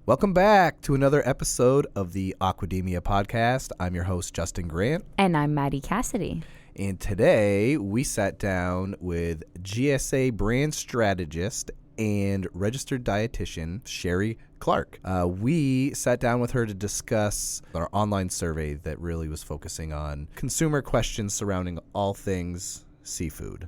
Welcome back to another episode of the Aquademia podcast. I'm your host, Justin Grant. And I'm Maddie Cassidy. And today we sat down with GSA brand strategist and registered dietitian, Sherri Clerk. We sat down with her to discuss our online survey that really was focusing on consumer questions surrounding all things seafood.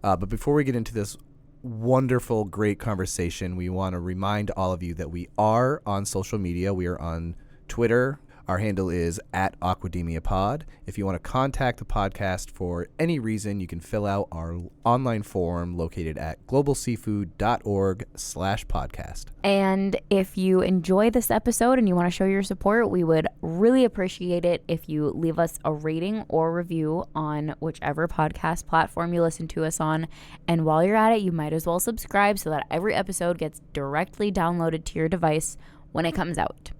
But before we get into this wonderful, great conversation, we want to remind all of you that we are on social media. We are on Twitter. Our handle is @AquademiaPod. If you want to contact the podcast for any reason, you can fill out our online form located at globalseafood.org/podcast. And if you enjoy this episode and you want to show your support, we would really appreciate it if you leave us a rating or review on whichever podcast platform you listen to us on. And while you're at it, you might as well subscribe so that every episode gets directly downloaded to your device when it comes out.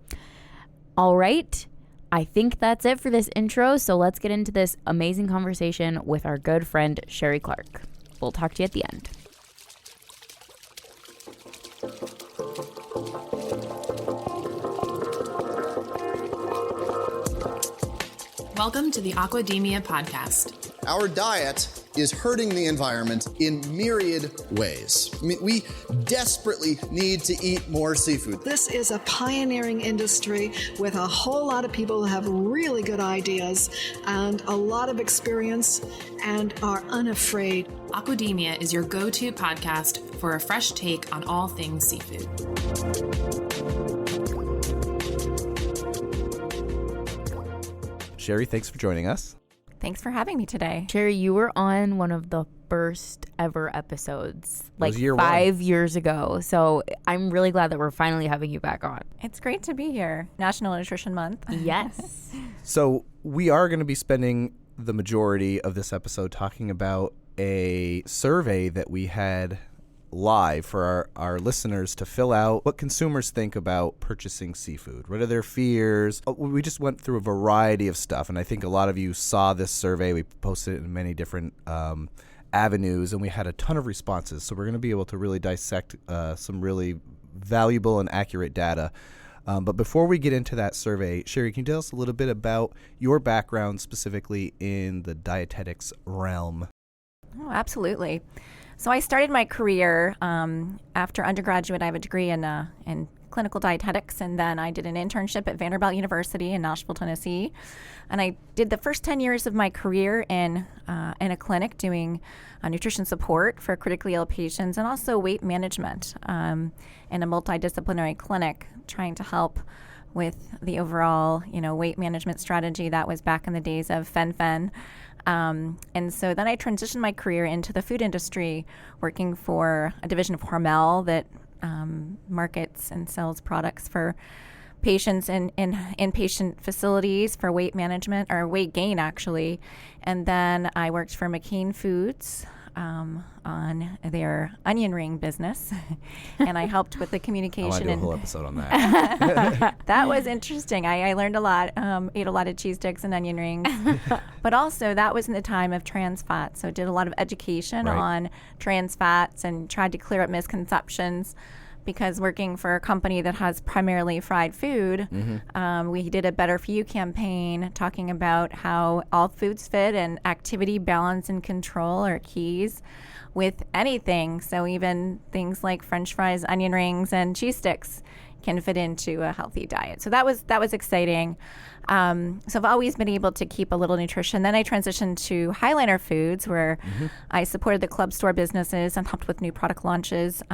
All right, I think that's it for this intro, so let's get into this amazing conversation with our good friend, Sherri Clerk. We'll talk to you at the end. Welcome to the Aquademia podcast. Our diet is hurting the environment in myriad ways. I mean, we desperately need to eat more seafood. This is a pioneering industry with a whole lot of people who have really good ideas and a lot of experience and are unafraid. Aquademia is your go-to podcast for a fresh take on all things seafood. Sherri, thanks for joining us. Thanks for having me today. Sherri, you were on one of the first ever episodes, like year 5 years ago. So I'm really glad that we're finally having you back on. It's great to be here. National Nutrition Month. Yes. So we are going to be spending the majority of this episode talking about a survey that we had live for our listeners to fill out what consumers think about purchasing seafood. What are their fears? We just went through a variety of stuff, and I think a lot of you saw this survey. We posted it in many different avenues, and we had a ton of responses. So we're going to be able to really dissect some really valuable and accurate data. But before we get into that survey, Sherri, can you tell us a little bit about your background specifically in the dietetics realm? Oh, absolutely. So I started my career after undergraduate. I have a degree in clinical dietetics, and then I did an internship at Vanderbilt University in Nashville, Tennessee. And I did the first 10 years of my career in a clinic doing nutrition support for critically ill patients and also weight management in a multidisciplinary clinic, trying to help with the overall, weight management strategy. That was back in the days of Fen-Phen. And so then I transitioned my career into the food industry, working for a division of Hormel that markets and sells products for patients in inpatient facilities for weight management, or weight gain, actually. And then I worked for McCain Foods on their onion ring business, and I helped with the communication. I want to do a whole episode on that. That was interesting. I learned a lot, ate a lot of cheese sticks and onion rings, but also that was in the time of trans fats, so did a lot of education on trans fats and tried to clear up misconceptions. Because working for a company that has primarily fried food, we did a Better For You campaign talking about how all foods fit and activity, balance, and control are keys with anything. So even things like French fries, onion rings, and cheese sticks can fit into a healthy diet. So that was exciting. So I've always been able to keep a little nutrition. Then I transitioned to Highliner Foods, where I supported the club store businesses and helped with new product launches.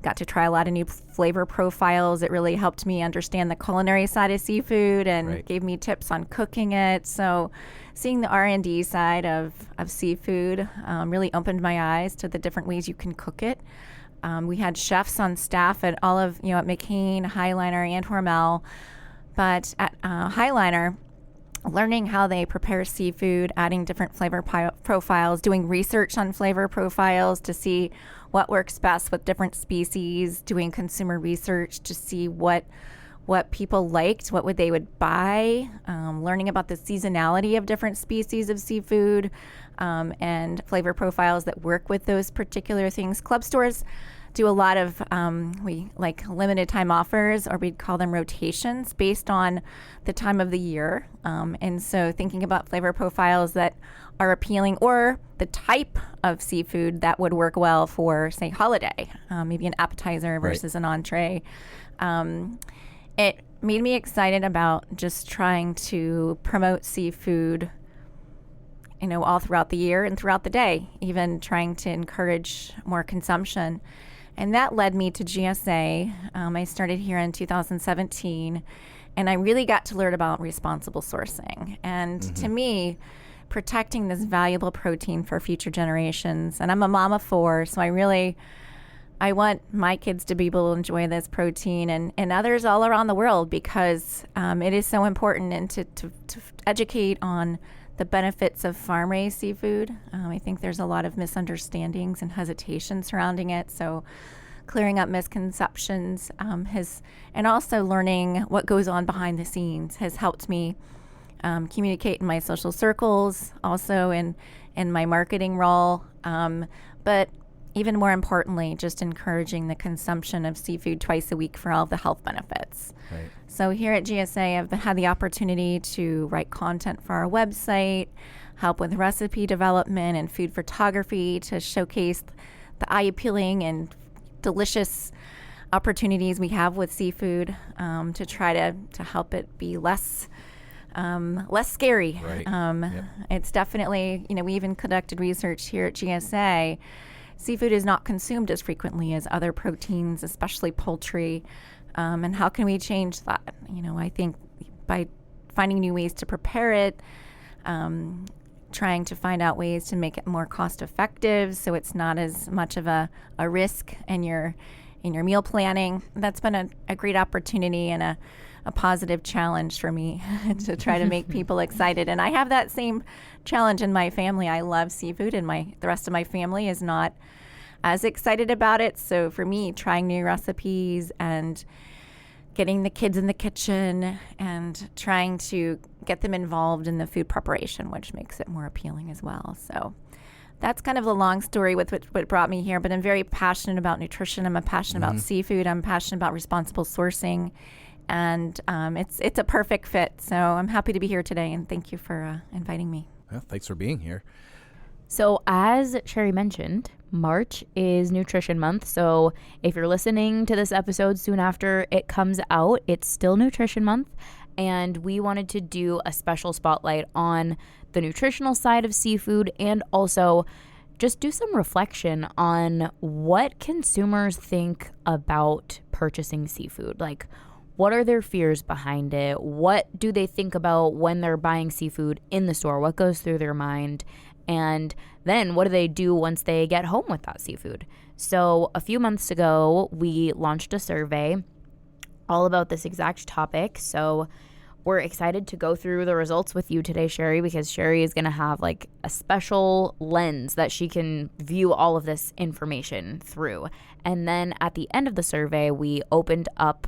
Got to try a lot of new flavor profiles. It really helped me understand the culinary side of seafood and gave me tips on cooking it. So seeing the R&D side of seafood really opened my eyes to the different ways you can cook it. We had chefs on staff at all of, at McCain, Highliner, and Hormel. But at Highliner, learning how they prepare seafood, adding different flavor profiles, doing research on flavor profiles to see what works best with different species, doing consumer research to see what people liked, what they would buy, learning about the seasonality of different species of seafood, and flavor profiles that work with those particular things. Club stores do a lot of we like limited time offers, or we'd call them rotations, based on the time of the year. And so thinking about flavor profiles that are appealing, or the type of seafood that would work well for, say, holiday, maybe an appetizer versus an entree. It made me excited about just trying to promote seafood, all throughout the year and throughout the day, even trying to encourage more consumption. And that led me to GSA. I started here in 2017, and I really got to learn about responsible sourcing. And to me, protecting this valuable protein for future generations. And I'm a mom of 4, so I want my kids to be able to enjoy this protein, and others all around the world, because it is so important, and to educate on the benefits of farm-raised seafood. I think there's a lot of misunderstandings and hesitation surrounding it. So clearing up misconceptions and also learning what goes on behind the scenes has helped me communicate in my social circles, also in my marketing role. But even more importantly, just encouraging the consumption of seafood twice a week for all of the health benefits. Right. So here at GSA, I've had the opportunity to write content for our website, help with recipe development and food photography to showcase the eye-appealing and delicious opportunities we have with seafood, to try to help it be less scary. Right. It's definitely, we even conducted research here at GSA. Seafood is not consumed as frequently as other proteins, especially poultry. And how can we change that? I think by finding new ways to prepare it, trying to find out ways to make it more cost effective so it's not as much of a risk in your meal planning. That's been a great opportunity and a positive challenge for me to try to make people excited. And I have that same challenge in my family. I love seafood, and the rest of my family is not as excited about it. So for me, trying new recipes and getting the kids in the kitchen and trying to get them involved in the food preparation, which makes it more appealing as well. So that's kind of the long story with what brought me here. But I'm very passionate about nutrition. I'm passionate about seafood. I'm passionate about responsible sourcing. And it's a perfect fit. So I'm happy to be here today, and thank you for inviting me. Well, thanks for being here. So as Sherri mentioned, March is Nutrition Month. So if you're listening to this episode soon after it comes out, it's still Nutrition Month. And we wanted to do a special spotlight on the nutritional side of seafood, and also just do some reflection on what consumers think about purchasing seafood. Like, what are their fears behind it? What do they think about when they're buying seafood in the store? What goes through their mind? And then what do they do once they get home with that seafood? So a few months ago, we launched a survey all about this exact topic. So we're excited to go through the results with you today, Sherri, because Sherri is going to have like a special lens that she can view all of this information through. And then at the end of the survey, we opened up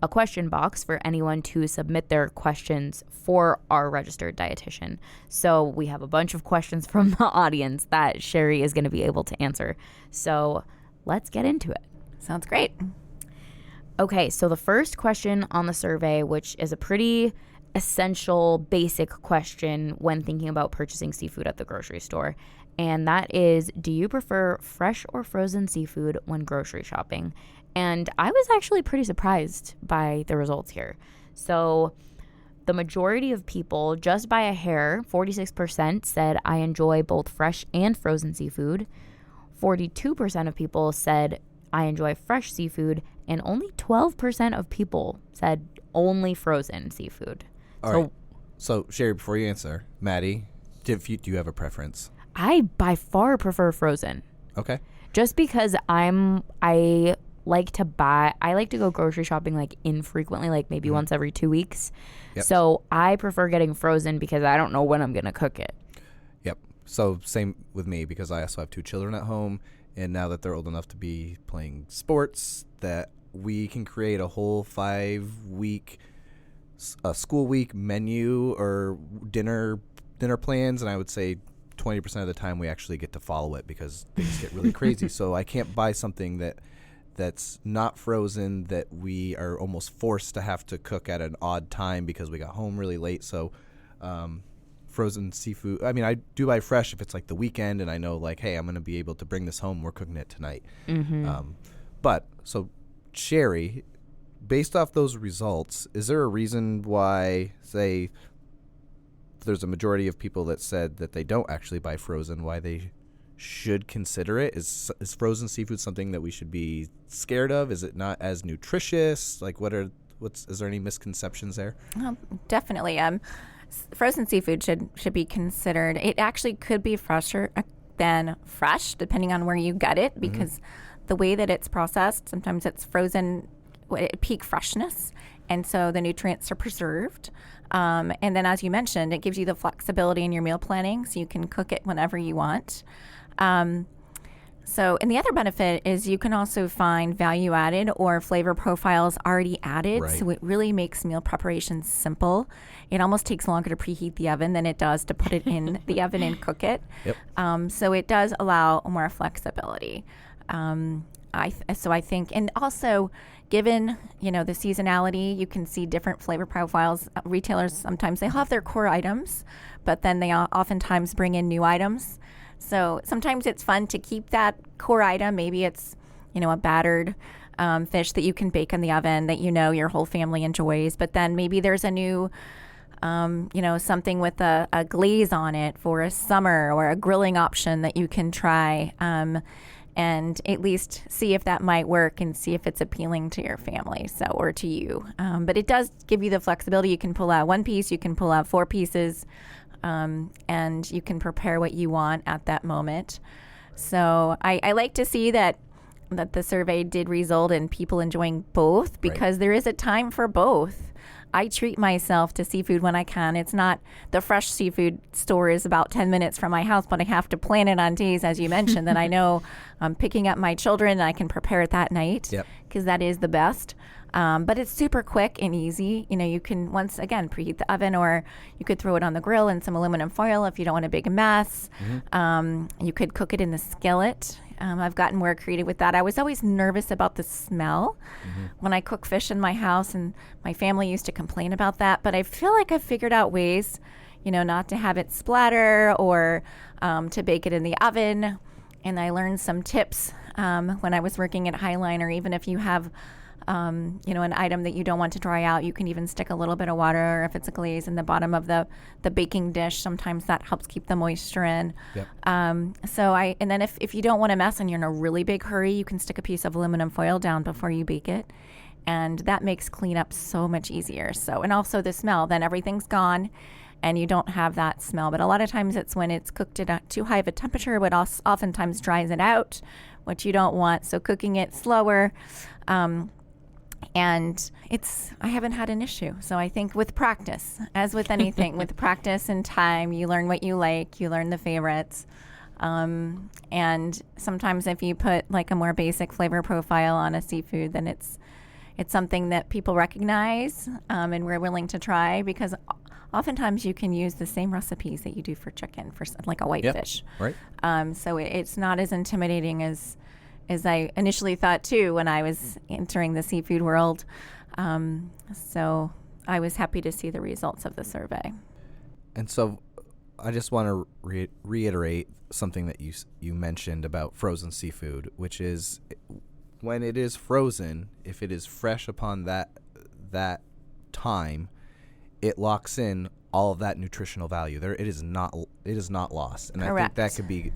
a question box for anyone to submit their questions for our registered dietitian. So we have a bunch of questions from the audience that Sherri is going to be able to answer. So let's get into it. Sounds great. Okay, so the first question on the survey, which is a pretty essential, basic question when thinking about purchasing seafood at the grocery store, and that is, do you prefer fresh or frozen seafood when grocery shopping? And I was actually pretty surprised by the results here. So the majority of people, just by a hair, 46% said I enjoy both fresh and frozen seafood. 42% of people said I enjoy fresh seafood, and only 12% of people said only frozen seafood. All right. So, Sherri, before you answer, Maddie, do you have a preference? I by far prefer frozen. Okay. Just because I like to go grocery shopping like infrequently, like maybe once every 2 weeks. Yep. So I prefer getting frozen because I don't know when I'm going to cook it. Yep. So same with me, because I also have 2 children at home, and now that they're old enough to be playing sports, that we can create a whole 5-week school week menu or dinner plans, and I would say 20% of the time we actually get to follow it because things get really crazy. So I can't buy something that that's not frozen that we are almost forced to have to cook at an odd time because we got home really late. So frozen seafood, I mean, I do buy fresh if it's like the weekend and I know like, hey, I'm going to be able to bring this home. We're cooking it tonight. But so Sherri, based off those results, is there a reason why, say, there's a majority of people that said that they don't actually buy frozen, why they should consider it? Is frozen seafood something that we should be scared of? Is it not as nutritious? Like, is there any misconceptions there? Definitely. Frozen seafood should be considered. It actually could be fresher than fresh, depending on where you get it, because the way that it's processed, sometimes it's frozen at peak freshness, and so the nutrients are preserved. And then, as you mentioned, it gives you the flexibility in your meal planning, so you can cook it whenever you want. And the other benefit is you can also find value added or flavor profiles already added. Right. So it really makes meal preparation simple. It almost takes longer to preheat the oven than it does to put it in the oven and cook it. Yep. So it does allow more flexibility. I think, and also given, the seasonality, you can see different flavor profiles. Retailers, sometimes they have their core items, but then they oftentimes bring in new items. So sometimes it's fun to keep that core item. Maybe it's, a battered fish that you can bake in the oven that your whole family enjoys. But then maybe there's a new, something with a glaze on it for a summer, or a grilling option that you can try. And at least see if that might work and see if it's appealing to your family, or to you. But it does give you the flexibility. You can pull out one piece, you can pull out 4 pieces, and you can prepare what you want at that moment. So I like to see that the survey did result in people enjoying both, because there is a time for both. I treat myself to seafood when I can. It's not, the fresh seafood store is about 10 minutes from my house, but I have to plan it on days, as you mentioned, that I know I'm picking up my children and I can prepare it that night, because that is the best. But it's super quick and easy. You can, once again, preheat the oven, or you could throw it on the grill in some aluminum foil if you don't want a big mess. You could cook it in the skillet. I've gotten more creative with that. I was always nervous about the smell when I cook fish in my house, and my family used to complain about that. But I feel like I've figured out ways, not to have it splatter, or to bake it in the oven. And I learned some tips when I was working at Highliner. Even if you have an item that you don't want to dry out, you can even stick a little bit of water, or if it's a glaze, in the bottom of the baking dish. Sometimes that helps keep the moisture in. And then if you don't want to mess and you're in a really big hurry, you can stick a piece of aluminum foil down before you bake it. And that makes cleanup so much easier. And also the smell, then everything's gone and you don't have that smell. But a lot of times it's when it's cooked at too high of a temperature, what oftentimes dries it out, which you don't want. So cooking it slower, and I haven't had an issue. So I think with practice, as with anything, with practice and time, you learn what you like, you learn the favorites. And sometimes if you put like a more basic flavor profile on a seafood, then it's something that people recognize, and we're willing to try, because oftentimes you can use the same recipes that you do for chicken, for like a white fish. Right. So it's not as intimidating as I initially thought too when I was entering the seafood world. So I was happy to see the results of the survey. And so I just want to reiterate something that you mentioned about frozen seafood, which is when it is frozen, if it is fresh upon that time, it locks in all of that nutritional value. It is not lost. And Correct. I think that could be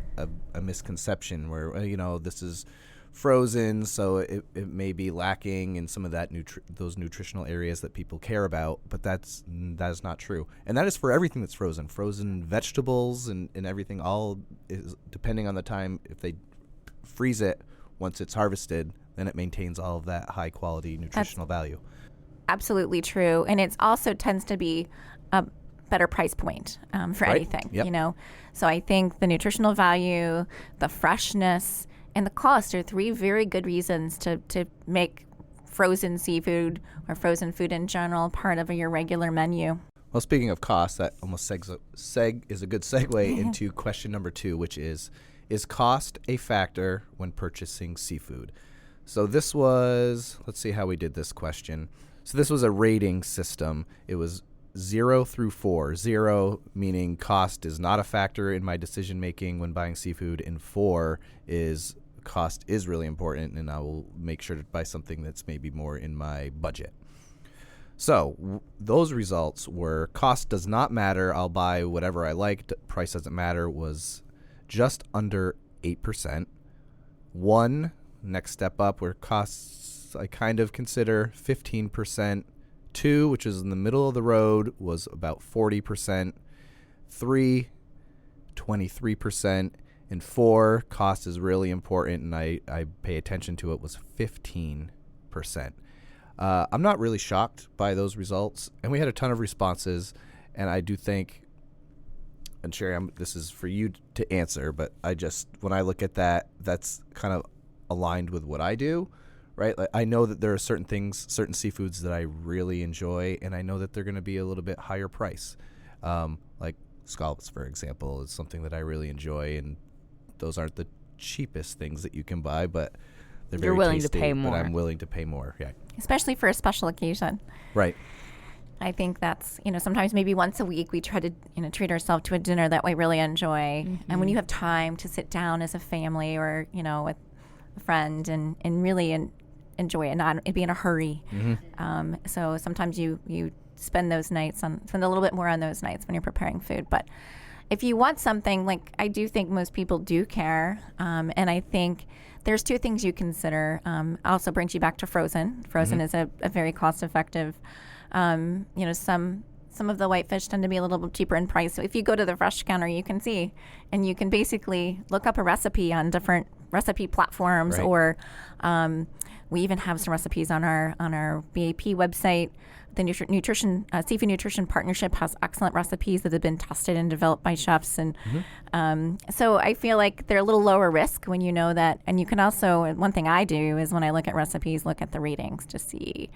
a misconception where, this is frozen, so it may be lacking in some of that those nutritional areas that people care about, but that is not true. And that is for everything that's frozen. Frozen vegetables and everything, all is depending on the time. If they freeze it once it's harvested, then it maintains all of that high quality nutritional value. Absolutely true. And it also tends to be a better price point for anything, So I think the nutritional value, the freshness, and the cost are 3 very good reasons to make frozen seafood or frozen food in general part of your regular menu. Well, speaking of cost, that almost is a good segue into question number 2, which is cost a factor when purchasing seafood? So this was, let's see how we did this question. So this was a rating system. It was 0 through 4. 0 meaning cost is not a factor in my decision making when buying seafood, and 4 is cost is really important, and I will make sure to buy something that's maybe more in my budget. So those results were cost does not matter. I'll buy whatever I like. Price doesn't matter was just under 8%. 1, next step up, where costs I kind of consider 15%. 2, which is in the middle of the road, was about 40%. 3, 23%. And 4, cost is really important, and I pay attention to it, was 15%. I'm not really shocked by those results, and we had a ton of responses, and I do think, and Sherri, this is for you to answer, but when I look at that, that's kind of aligned with what I do, right? Like, I know that there are certain seafoods that I really enjoy, and I know that they're going to be a little bit higher price. Like scallops, for example, is something that I really enjoy, and those aren't the cheapest things that you can buy, but they're very willing tasty, to pay more. But I'm willing to pay more, yeah. Especially for a special occasion. Right. I think that's, sometimes maybe once a week we try to, treat ourselves to a dinner that we really enjoy. Mm-hmm. And when you have time to sit down as a family or, with a friend and really enjoy it, not be in a hurry. Mm-hmm. So sometimes you spend a little bit more on those nights when you're preparing food. But if you want something, like I do think most people do care. And I think there's 2 things you consider. Also brings you back to frozen. Frozen is a very cost-effective. Some of the whitefish tend to be a little bit cheaper in price. So if you go to the fresh counter, you can see, and you can basically look up a recipe on different recipe platforms, right. Or we even have some recipes on our BAP website. The Seafood Nutrition Partnership has excellent recipes that have been tested and developed by chefs. And so I feel like they're a little lower risk when you know that. And you can also, one thing I do is when I look at recipes, look at the ratings to see,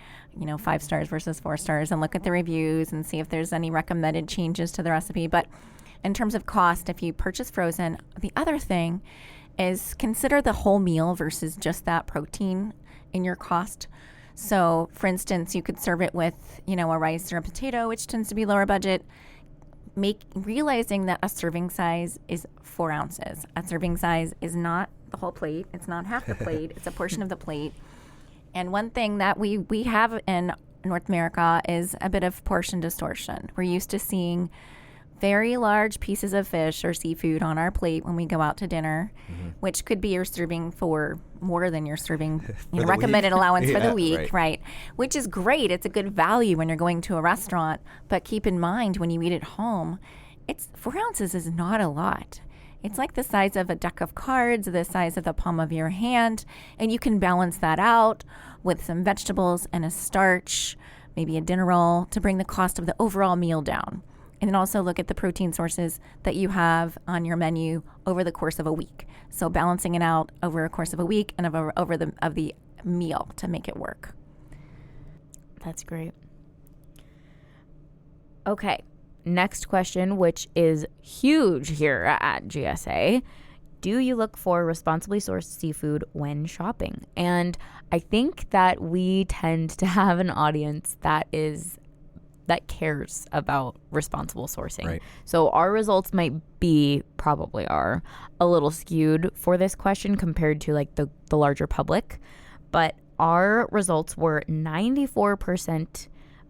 5 stars versus 4 stars, and look at the reviews and see if there's any recommended changes to the recipe. But in terms of cost, if you purchase frozen, the other thing is consider the whole meal versus just that protein in your cost. So, for instance, you could serve it with, a rice or a potato, which tends to be lower budget. Realizing that a serving size is 4 ounces. A serving size is not the whole plate. It's not half the plate. It's a portion of the plate. And one thing that we have in North America is a bit of portion distortion. We're used to seeing very large pieces of fish or seafood on our plate when we go out to dinner, which could be you're serving for more than you're serving recommended allowance for the week, right? Which is great. It's a good value when you're going to a restaurant. But keep in mind when you eat at home, 4 ounces is not a lot. It's like the size of a deck of cards, the size of the palm of your hand, and you can balance that out with some vegetables and a starch, maybe a dinner roll, to bring the cost of the overall meal down. And then also look at the protein sources that you have on your menu over the course of a week. So balancing it out over a course of a week and over the meal to make it work. That's great. Okay, next question, which is huge here at GSA. Do you look for responsibly sourced seafood when shopping? And I think that we tend to have an audience that cares about responsible sourcing. Right. So our results probably are a little skewed for this question compared to like the larger public. But our results were 94%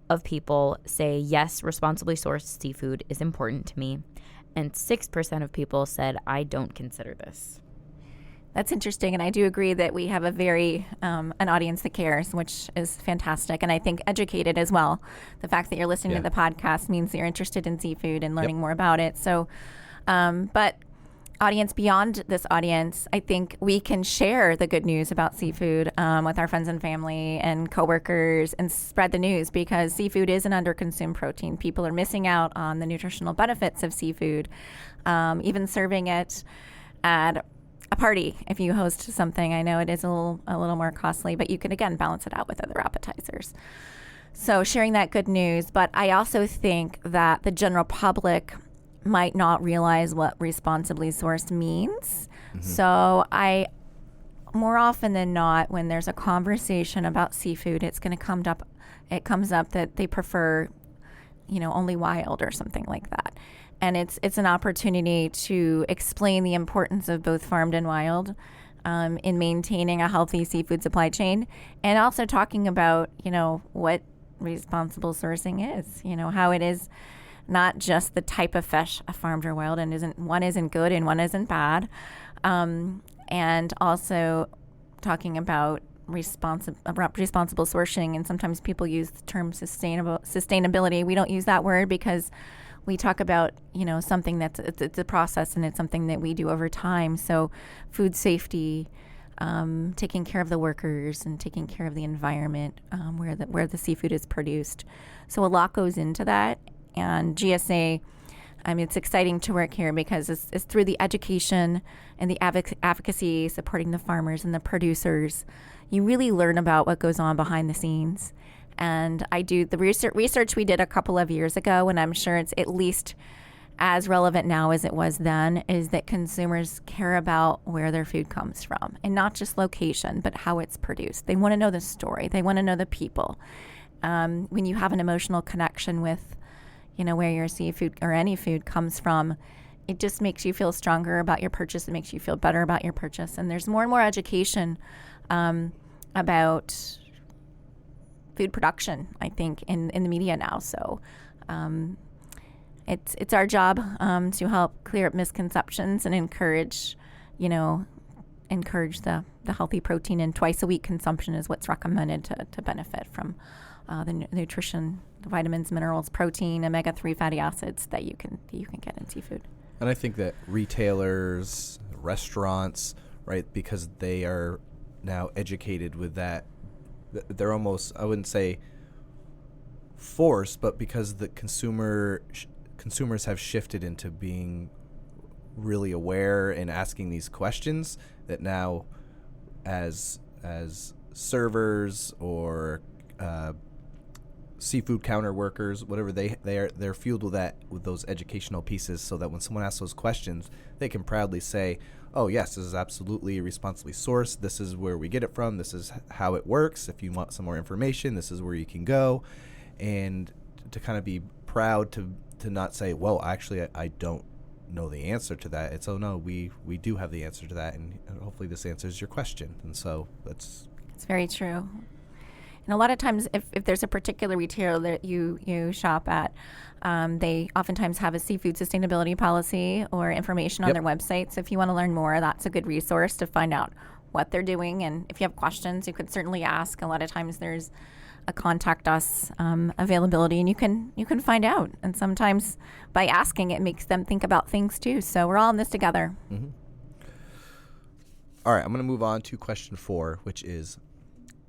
of people say, yes, responsibly sourced seafood is important to me. And 6% of people said, I don't consider this. That's interesting, and I do agree that we have a very an audience that cares, which is fantastic, and I think educated as well. The fact that you're listening to the podcast means that you're interested in seafood and learning more about it. So, but audience beyond this audience, I think we can share the good news about seafood with our friends and family and coworkers and spread the news, because seafood is an underconsumed protein. People are missing out on the nutritional benefits of seafood. Even serving it at a party, if you host something, I know it is a little more costly, but you can again balance it out with other appetizers. So sharing that good news, but I also think that the general public might not realize what responsibly sourced means. Mm-hmm. So I more often than not, when there's a conversation about seafood, it's going to come up. It comes up that they prefer, only wild or something like that, and it's an opportunity to explain the importance of both farmed and wild in maintaining a healthy seafood supply chain, and also talking about what responsible sourcing is. How it is not just the type of fish, farmed or wild, and one isn't good and one isn't bad. And also talking about responsible sourcing, and sometimes people use the term sustainability. We don't use that word because we talk about something it's a process, and it's something that we do over time. So food safety, taking care of the workers, and taking care of the environment where the seafood is produced. So a lot goes into that, and GSA. It's exciting to work here because it's through the education and the advocacy, supporting the farmers and the producers. You really learn about what goes on behind the scenes. And I do the research we did a couple of years ago, and I'm sure it's at least as relevant now as it was then, is that consumers care about where their food comes from, and not just location, but how it's produced. They want to know the story. They want to know the people. When you have an emotional connection with where your seafood or any food comes from, it just makes you feel stronger about your purchase. It makes you feel better about your purchase. And there's more and more education about food production, I think, in the media now. So it's our job to help clear up misconceptions and encourage the healthy protein, and twice a week consumption is what's recommended to benefit from the nutrition, the vitamins, minerals, protein, omega-3 fatty acids that you can get in seafood. And I think that retailers, restaurants, right, because they are now educated with that, they're almost, I wouldn't say forced, but because the consumers have shifted into being really aware and asking these questions, that now as servers or seafood counter workers, whatever, they're fueled with those educational pieces, so that when someone asks those questions, they can proudly say, oh yes, this is absolutely responsibly sourced, this is where we get it from, this is how it works, if you want some more information, this is where you can go. And to kind of be proud to not say, well, actually I don't know the answer to that. It's, oh no, we do have the answer to that, and hopefully this answers your question. And so it's very true. And a lot of times, if there's a particular retailer that you shop at, they oftentimes have a seafood sustainability policy or information on their website. So if you want to learn more, that's a good resource to find out what they're doing. And if you have questions, you could certainly ask. A lot of times there's a contact us availability, and you can find out. And sometimes by asking, it makes them think about things too. So we're all in this together. Mm-hmm. All right, I'm going to move on to question 4, which is,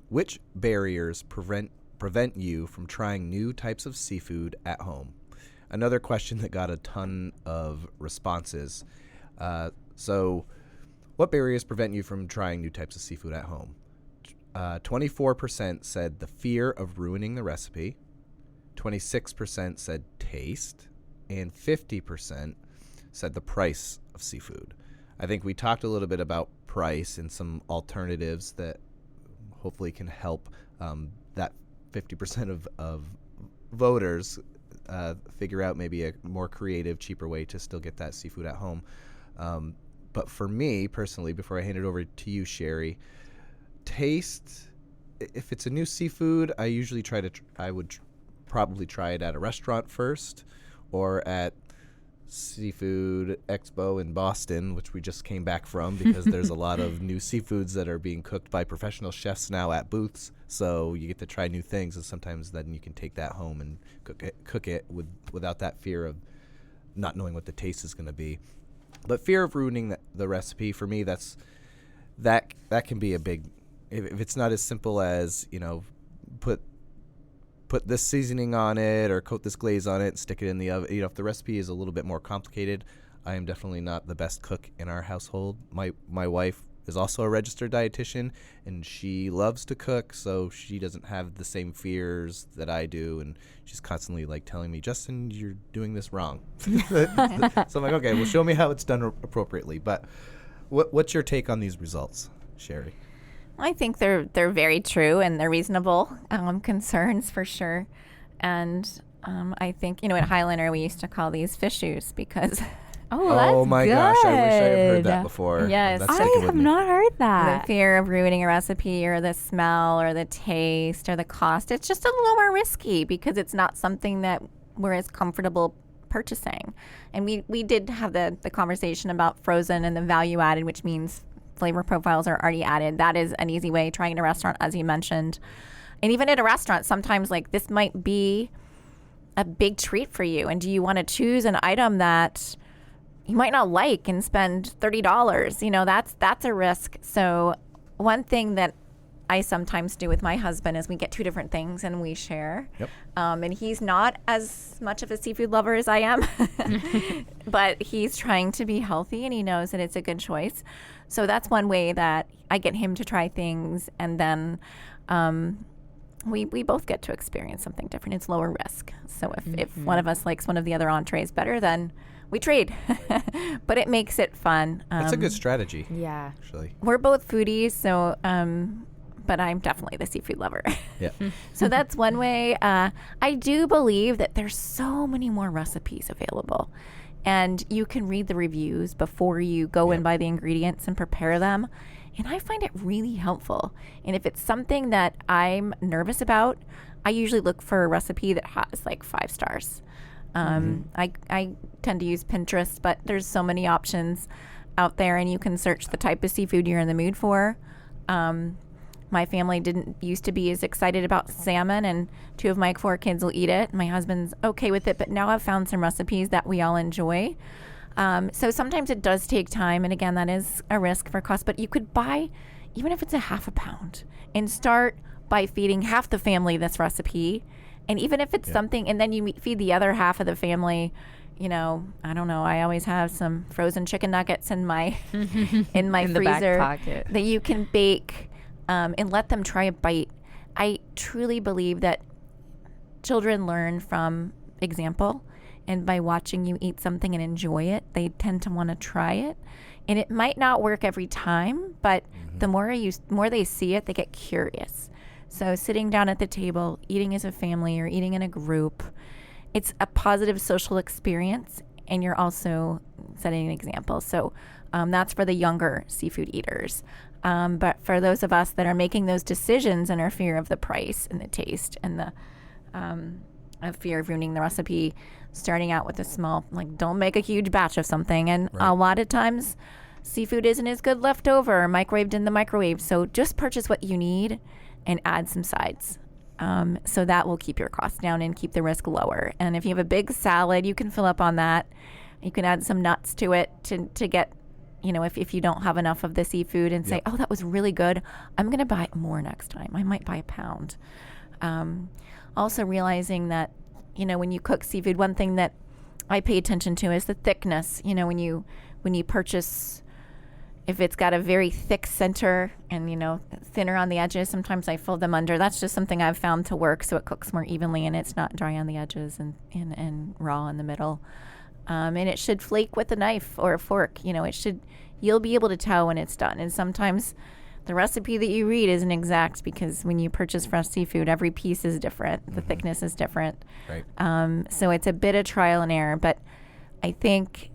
which barriers prevent you from trying new types of seafood at home? Another question that got a ton of responses. So what barriers prevent you from trying new types of seafood at home? 24% said the fear of ruining the recipe. 26% said taste. And 50% said the price of seafood. I think we talked a little bit about price and some alternatives that hopefully can help that 50% of voters figure out maybe a more creative, cheaper way to still get that seafood at home. But for me personally, before I hand it over to you, Sherri, taste, if it's a new seafood, I would probably try it at a restaurant first, or at Seafood Expo in Boston, which we just came back from, because there's a lot of new seafoods that are being cooked by professional chefs now at booths, so you get to try new things, and sometimes then you can take that home and cook it without that fear of not knowing what the taste is going to be. But fear of ruining the recipe, for me, that can be a big, if it's not as simple as, put this seasoning on it or coat this glaze on it and stick it in the oven. If the recipe is a little bit more complicated, I am definitely not the best cook in our household. My wife is also a registered dietitian, and she loves to cook, so she doesn't have the same fears that I do, and she's constantly telling me, Justin, you're doing this wrong. So I'm like, okay, well, show me how it's done appropriately. But what's your take on these results? Sherri? I think they're very true and they're reasonable concerns for sure. And I think, at Highlander we used to call these fish shoes because that's my good. gosh, I wish I had heard that before. Yes. That's I sticking with have me. not heard the that. fear of ruining a recipe or the smell or the taste or the cost. It's just a little more risky because it's not something that we're as comfortable purchasing. And we did have the conversation about frozen and the value added, which means flavor profiles are already added. That is an easy way. Trying in a restaurant, as you mentioned. And even at a restaurant, sometimes like this might be a big treat for you. And do you want to choose an item that you might not like and spend $30? That's a risk. So one thing that I sometimes do with my husband is we get two different things and we share. Yep. And he's not as much of a seafood lover as I am, but he's trying to be healthy and he knows that it's a good choice. So that's one way that I get him to try things, and then we both get to experience something different. It's lower risk. So if one of us likes one of the other entrees better, then we trade. But it makes it fun. That's a good strategy. Yeah. Actually. We're both foodies, so but I'm definitely the seafood lover. Yeah. So that's one way. I do believe that there's so many more recipes available, and you can read the reviews before you go and buy the ingredients and prepare them. And I find it really helpful. And if it's something that I'm nervous about, I usually look for a recipe that has like 5 stars. I tend to use Pinterest, but there's so many options out there, and you can search the type of seafood you're in the mood for. My family didn't used to be as excited about salmon, and 2 of my 4 kids will eat it. My husband's okay with it, but now I've found some recipes that we all enjoy. So sometimes it does take time, and again, that is a risk for cost, but you could buy, even if it's a half a pound, and start by feeding half the family this recipe. And even if it's something, and then you feed the other half of the family, I don't know, I always have some frozen chicken nuggets in my in my In the back freezer pocket. that you can bake and let them try a bite. I truly believe that children learn from example, and by watching you eat something and enjoy it, they tend to want to try it. And it might not work every time, but the more they see it, they get curious. So sitting down at the table, eating as a family or eating in a group, it's a positive social experience, and you're also setting an example. So that's for the younger seafood eaters. But for those of us that are making those decisions and are fear of the price and the taste and the of fear of ruining the recipe, starting out with a small, don't make a huge batch of something. And a lot of times seafood isn't as good left over or microwaved in the microwave. So just purchase what you need and add some sides. So that will keep your costs down and keep the risk lower. And if you have a big salad, you can fill up on that. You can add some nuts to it to get, if you don't have enough of the seafood and say, oh, that was really good, I'm going to buy more next time. I might buy a pound. Also realizing that, when you cook seafood, one thing that I pay attention to is the thickness. When you purchase, if it's got a very thick center and, thinner on the edges, sometimes I fold them under. That's just something I've found to work, so it cooks more evenly and it's not dry on the edges and raw in the middle. And it should flake with a knife or a fork. You'll be able to tell when it's done. And sometimes the recipe that you read isn't exact, because when you purchase fresh seafood, every piece is different. The thickness is different. Right. So it's a bit of trial and error. But I think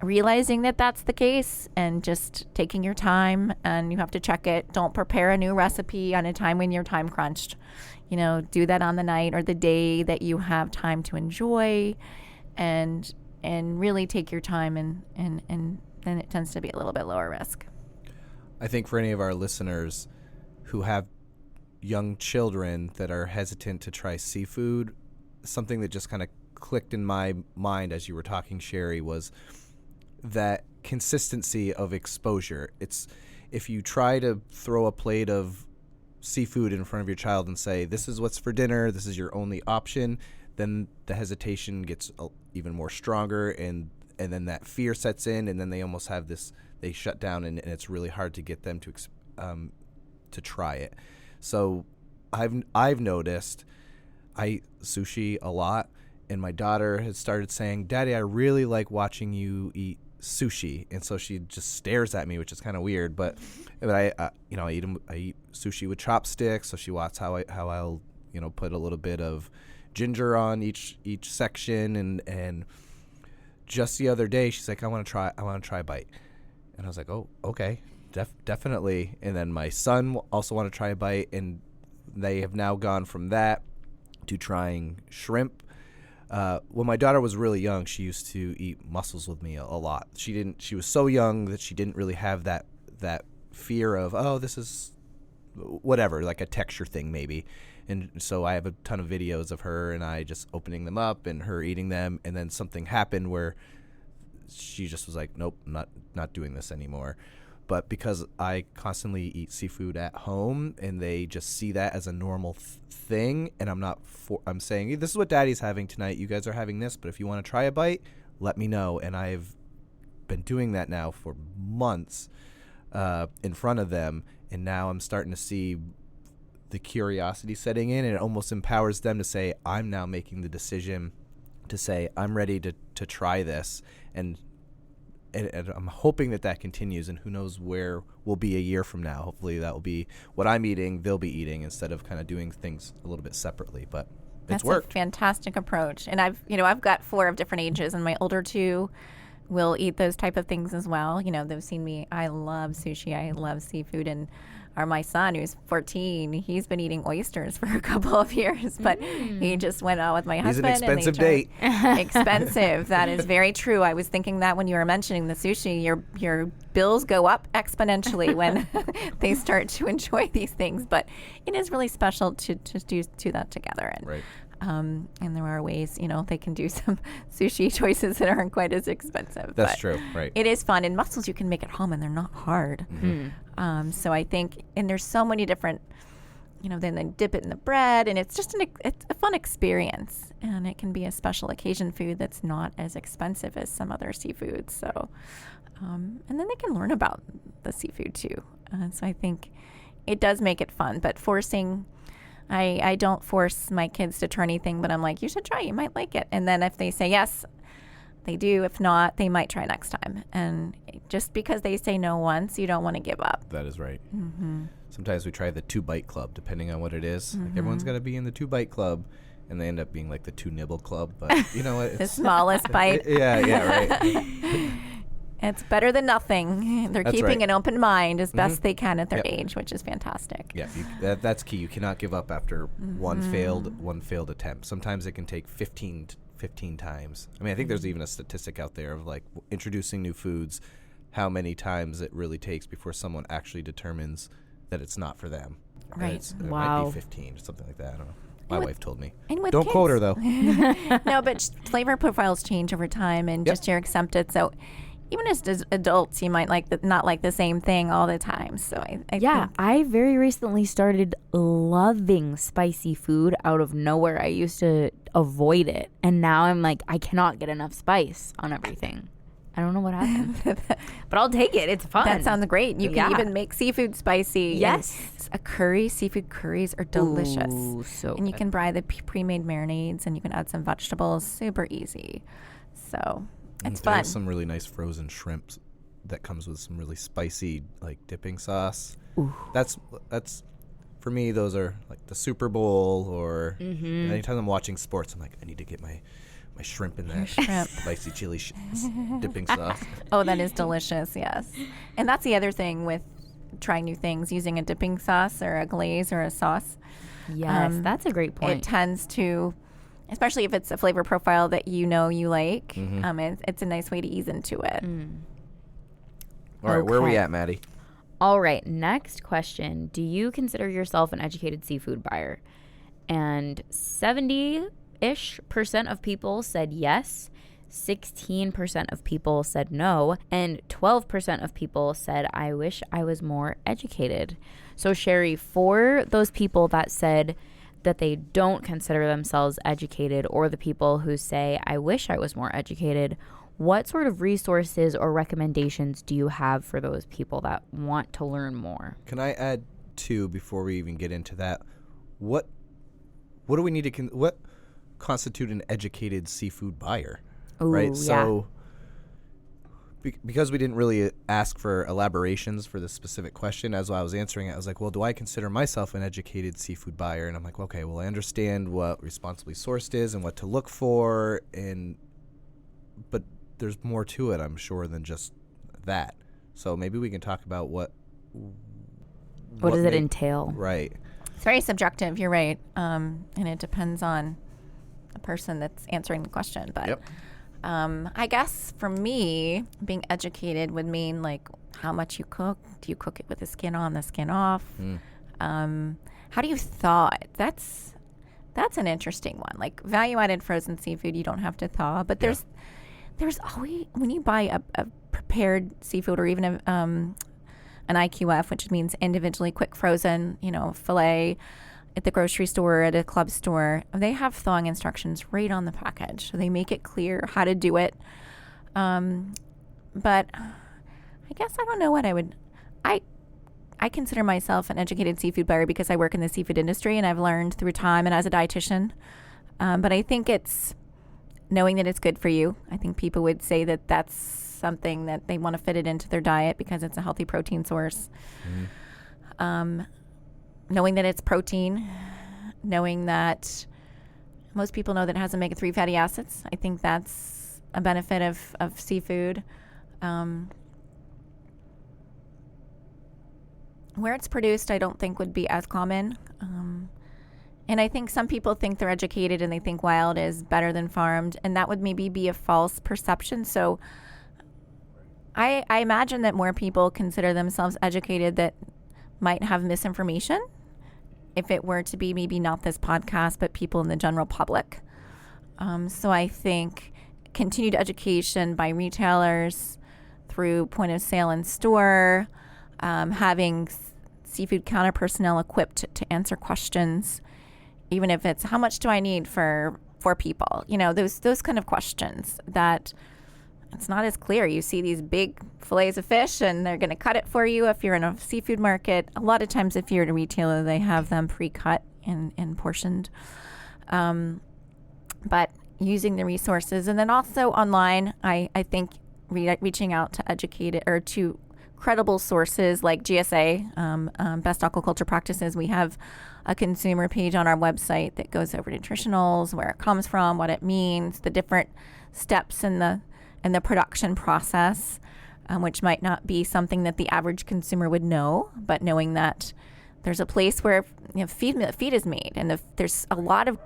realizing that that's the case and just taking your time, and you have to check it. Don't prepare a new recipe on a time when you're time crunched. Do that on the night or the day that you have time to enjoy, and really take your time, and then it tends to be a little bit lower risk. I think for any of our listeners who have young children that are hesitant to try seafood, something that just kind of clicked in my mind as you were talking, Sherri, was that consistency of exposure. It's if you try to throw a plate of seafood in front of your child and say, this is what's for dinner, this is your only option, then the hesitation gets even more stronger, and then that fear sets in, and then they almost have this, they shut down, and it's really hard to get them to try it. So I've noticed I sushi a lot, and my daughter has started saying, Daddy, I really like watching you eat sushi, and so she just stares at me, which is kind of weird. But I eat sushi with chopsticks, so she watches how I'll put a little bit of ginger on each section, and just the other day she's like, I want to try a bite, and I was like, oh, okay, definitely. And then my son also wanted to try a bite, and they have now gone from that to trying shrimp. When my daughter was really young, she used to eat mussels with me a lot. She was so young that she didn't really have that fear of, oh, this is whatever, like a texture thing maybe. And so I have a ton of videos of her and I just opening them up and her eating them. And then something happened where she just was like, nope, not doing this anymore. But because I constantly eat seafood at home and they just see that as a normal thing, and I'm saying, hey, this is what Daddy's having tonight. You guys are having this, but if you want to try a bite, let me know. And I've been doing that now for months in front of them, and now I'm starting to see the curiosity setting in, and it almost empowers them to say, I'm now making the decision to say, I'm ready to try this, and I'm hoping that continues, and who knows where we'll be a year from now. Hopefully that will be what I'm eating, they'll be eating, instead of kind of doing things a little bit separately. But it's worked. That's a fantastic approach. And I've got 4 of different ages, and my older 2 will eat those type of things as well. They've seen me. I love sushi. I love seafood. And my son, who's 14, he's been eating oysters for a couple of years, but he just went out with my husband. He's an expensive date. Expensive. That is very true. I was thinking that when you were mentioning the sushi, your bills go up exponentially when they start to enjoy these things. But it is really special to do that together. And, right. And there are ways, they can do some sushi choices that aren't quite as expensive. That's true, right. It is fun. And mussels you can make at home, and they're not hard. Mm-hmm. So I think, and there's so many different, then they dip it in the bread, and it's just it's a fun experience. And it can be a special occasion food that's not as expensive as some other seafoods. So, and then they can learn about the seafood too. So I think it does make it fun, but I don't force my kids to try anything, but I'm like, you should try, you might like it. And then if they say yes, they do. If not, they might try next time. And just because they say no once, you don't want to give up. That is right. Mm-hmm. Sometimes we try the 2-bite club, depending on what it is. Mm-hmm. Like everyone's got to be in the 2-bite club, and they end up being like the 2-nibble club. But you know what? The smallest bite. Yeah, right. It's better than nothing. They're keeping an open mind as best they can at their age, which is fantastic. Yeah, that's key. You cannot give up after one failed attempt. Sometimes it can take 15 times. I mean, I think there's even a statistic out there of like introducing new foods, how many times it really takes before someone actually determines that it's not for them. Right. It might be 15 or something like that. I don't know. My wife told me. Don't kids. Quote her, though. No, but flavor profiles change over time, and just you're accepted. So even as adults, you might not like the same thing all the time. So I think I very recently started loving spicy food out of nowhere. I used to avoid it, and now I'm like, I cannot get enough spice on everything. I don't know what happened, but I'll take it. It's fun. That sounds great. You can even make seafood spicy. Yes. A curry, seafood curries are delicious. Ooh, so and you can buy the pre-made marinades, and you can add some vegetables. Super easy. So it's fun. There's some really nice frozen shrimps that comes with some really spicy like dipping sauce. Ooh. That's for me. Those are like the Super Bowl or anytime I'm watching sports, I'm like, I need to get my shrimp in that spicy chili dipping sauce. Oh, that is delicious, yes. And that's the other thing with trying new things, using a dipping sauce or a glaze or a sauce. Yes, that's a great point. It tends to, especially if it's a flavor profile that you like, it's a nice way to ease into it. All right, where are we at, Maddie? All right, next question. Do you consider yourself an educated seafood buyer? And 70-ish% of people said yes, 16% of people said no, and 12% of people said, I wish I was more educated. So Sherri, for those people that said that they don't consider themselves educated, or the people who say, I wish I was more educated, what sort of resources or recommendations do you have for those people that want to learn more? Can I add 2 before we even get into that? What do we need to what constitute an educated seafood buyer? Ooh, right? So because we didn't really ask for elaborations for this specific question, as I was answering it, I was like, well, do I consider myself an educated seafood buyer? And I'm like, okay, well, I understand what responsibly sourced is and what to look for, but there's more to it, I'm sure, than just that. So maybe we can talk about what does it entail? Right. It's very subjective, you're right. And it depends on the person that's answering the question. But Yep. I guess for me, being educated would mean like how much you cook. Do you cook it with the skin on, the skin off? How do you thaw it? That's an interesting one. Like value-added frozen seafood, you don't have to thaw. But there's always, when you buy a prepared seafood or even an IQF, which means individually quick frozen, filet at the grocery store, at a club store, they have thawing instructions right on the package. So they make it clear how to do it. But I guess I don't know what I would. I consider myself an educated seafood buyer because I work in the seafood industry and I've learned through time and as a dietitian. But I think it's knowing that it's good for you. I think people would say that that's something that they want to fit it into their diet because it's a healthy protein source. Knowing that it's protein, knowing that most people know that it has omega-3 fatty acids. I think that's a benefit of seafood. Where it's produced, I don't think would be as common. And I think some people think they're educated and they think wild is better than farmed, and that would maybe be a false perception. So I imagine that more people consider themselves educated that might have misinformation if it were to be maybe not this podcast, but people in the general public. So I think continued education by retailers through point of sale in store, having seafood counter personnel equipped to answer questions, even if it's how much do I need for 4 people? Those kind of questions that it's not as clear. You see these big fillets of fish and they're going to cut it for you if you're in a seafood market. A lot of times if you're at a retailer, they have them pre-cut and portioned. But using the resources. And then also online, I think reaching out to educated or to credible sources like GSA, Best Aquaculture Practices. We have a consumer page on our website that goes over nutritionals, where it comes from, what it means, the different steps in the production process, which might not be something that the average consumer would know, but knowing that there's a place where feed is made, and there's a lot of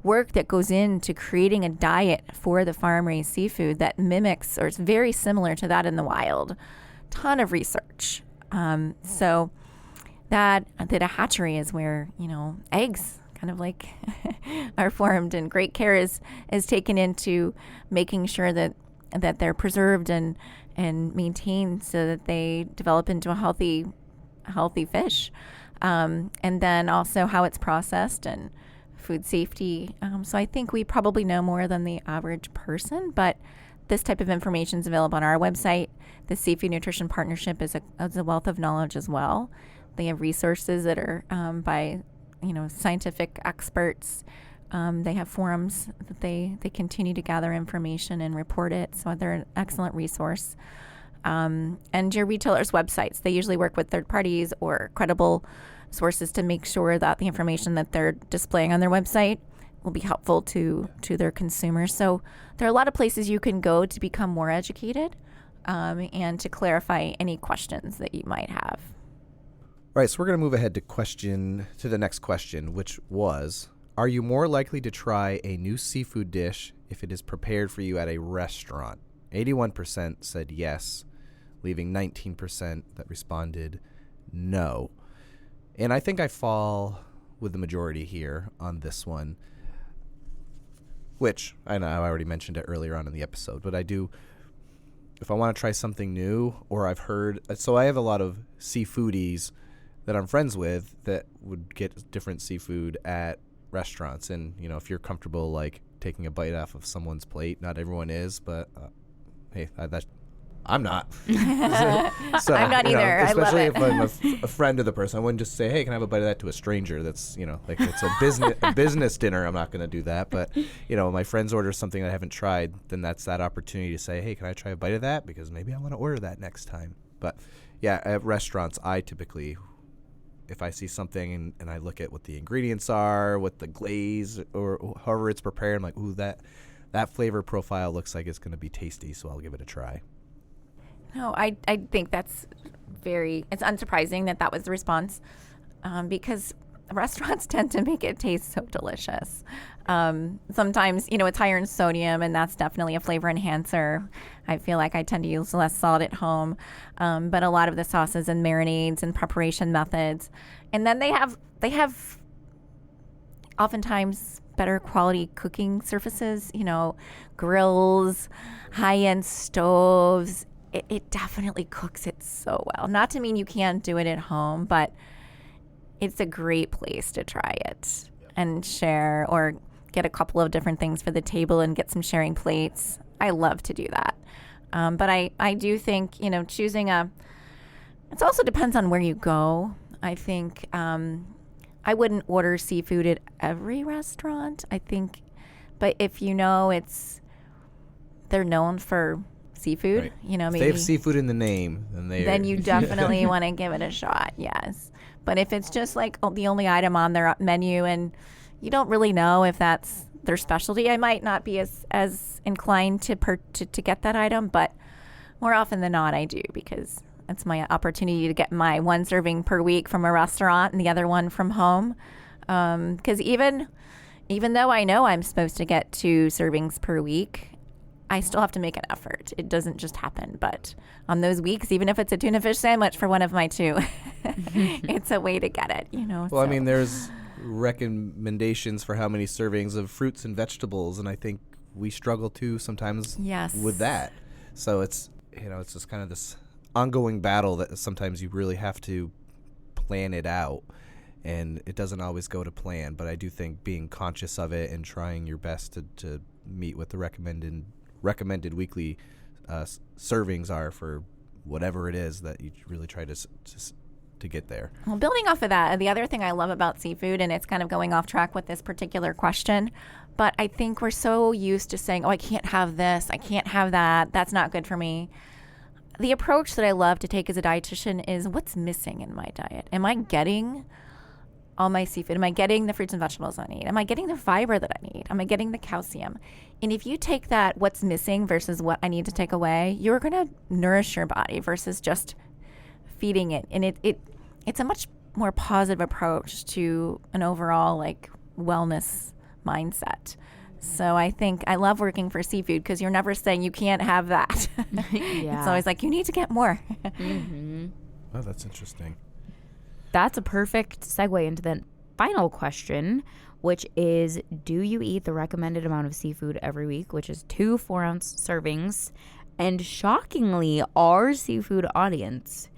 work that goes into creating a diet for the farm-raised seafood that mimics or is very similar to that in the wild. Ton of research. So that a hatchery is where eggs kind of like are formed, and great care is taken into making sure that they're preserved and maintained so that they develop into a healthy fish. And then also how it's processed and food safety. So I think we probably know more than the average person, but this type of information is available on our website. The Seafood Nutrition Partnership is a wealth of knowledge as well. They have resources that are by scientific experts. They have forums that they continue to gather information and report it. So they're an excellent resource. And your retailers' websites, they usually work with third parties or credible sources to make sure that the information that they're displaying on their website will be helpful to their consumers. So there are a lot of places you can go to become more educated and to clarify any questions that you might have. All right, so we're going to move ahead to the next question, which was, are you more likely to try a new seafood dish if it is prepared for you at a restaurant? 81% said yes, leaving 19% that responded no. And I think I fall with the majority here on this one, which I know I already mentioned it earlier on in the episode, but I do, if I want to try something new, or I've heard, so I have a lot of seafoodies that I'm friends with that would get different seafood at restaurants. And, if you're comfortable, like, taking a bite off of someone's plate, not everyone is, but hey, I'm not. I'm not either. I love especially it. if I'm a friend of the person. I wouldn't just say, hey, can I have a bite of that to a stranger? That's, like it's a business dinner. I'm not going to do that. But, my friends order something I haven't tried, then that's that opportunity to say, hey, can I try a bite of that? Because maybe I want to order that next time. But, yeah, at restaurants, I typically, if I see something and I look at what the ingredients are, what the glaze or however it's prepared, I'm like, ooh, that flavor profile looks like it's going to be tasty, so I'll give it a try. No, I think it's unsurprising that was the response because restaurants tend to make it taste so delicious. Sometimes, it's higher in sodium, and that's definitely a flavor enhancer. I feel like I tend to use less salt at home, but a lot of the sauces and marinades and preparation methods. And then they have oftentimes better quality cooking surfaces, grills, high-end stoves. It definitely cooks it so well. Not to mean you can't do it at home, but it's a great place to try it and share or get a couple of different things for the table and get some sharing plates. I love to do that. But I do think, choosing it also depends on where you go. I think I wouldn't order seafood at every restaurant, I think. But if they're known for seafood, right. maybe if they have seafood in the name, then you definitely want to give it a shot. Yes. But if it's just like the only item on their menu and you don't really know if that's their specialty, I might not be as inclined to get that item. But more often than not, I do, because it's my opportunity to get my one serving per week from a restaurant and the other one from home. Because even though I know I'm supposed to get 2 servings per week, I still have to make an effort. It doesn't just happen. But on those weeks, even if it's a tuna fish sandwich for one of my 2, it's a way to get it, Well, so. I mean, there's recommendations for how many servings of fruits and vegetables, and I think we struggle too sometimes with that. So it's, it's just kind of this ongoing battle that sometimes you really have to plan it out, and it doesn't always go to plan. But I do think being conscious of it and trying your best to meet what the recommended weekly servings are for whatever it is that you really try to get there. Well, building off of that, the other thing I love about seafood, and it's kind of going off track with this particular question, but I think we're so used to saying, oh, I can't have this, I can't have that, that's not good for me. The approach that I love to take as a dietitian is, what's missing in my diet? Am I getting all my seafood? Am I getting the fruits and vegetables I need? Am I getting the fiber that I need? Am I getting the calcium? And if you take that, what's missing versus what I need to take away, you're going to nourish your body versus just feeding it. And it's a much more positive approach to an overall wellness mindset. So I think I love working for seafood because you're never saying you can't have that. Yeah. It's always like, you need to get more. Mm-hmm. Oh, that's interesting. That's a perfect segue into the final question, which is, do you eat the recommended amount of seafood every week, which is 2 4-ounce servings? And shockingly, our seafood audience,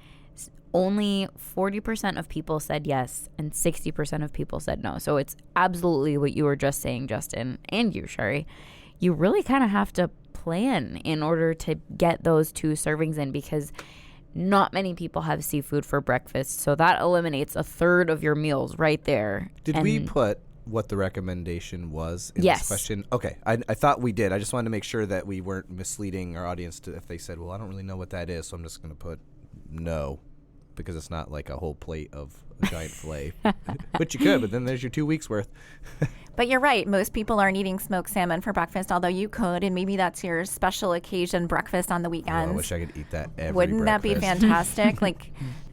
only 40% of people said yes and 60% of people said no. So it's absolutely what you were just saying, Justin, and you, Sherri. You really kind of have to plan in order to get those 2 servings in, because not many people have seafood for breakfast. So that eliminates a third of your meals right there. Did we put what the recommendation was in Yes. this question? Okay. I thought we did. I just wanted to make sure that we weren't misleading our audience if they said, well, I don't really know what that is, so I'm just going to put no, because it's not like a whole plate of a giant fillet. Which you could, but then there's your 2 weeks worth. But you're right. Most people aren't eating smoked salmon for breakfast, although you could, and maybe that's your special occasion breakfast on the weekends. Oh, I wish I could eat that every Wouldn't that be breakfast. fantastic?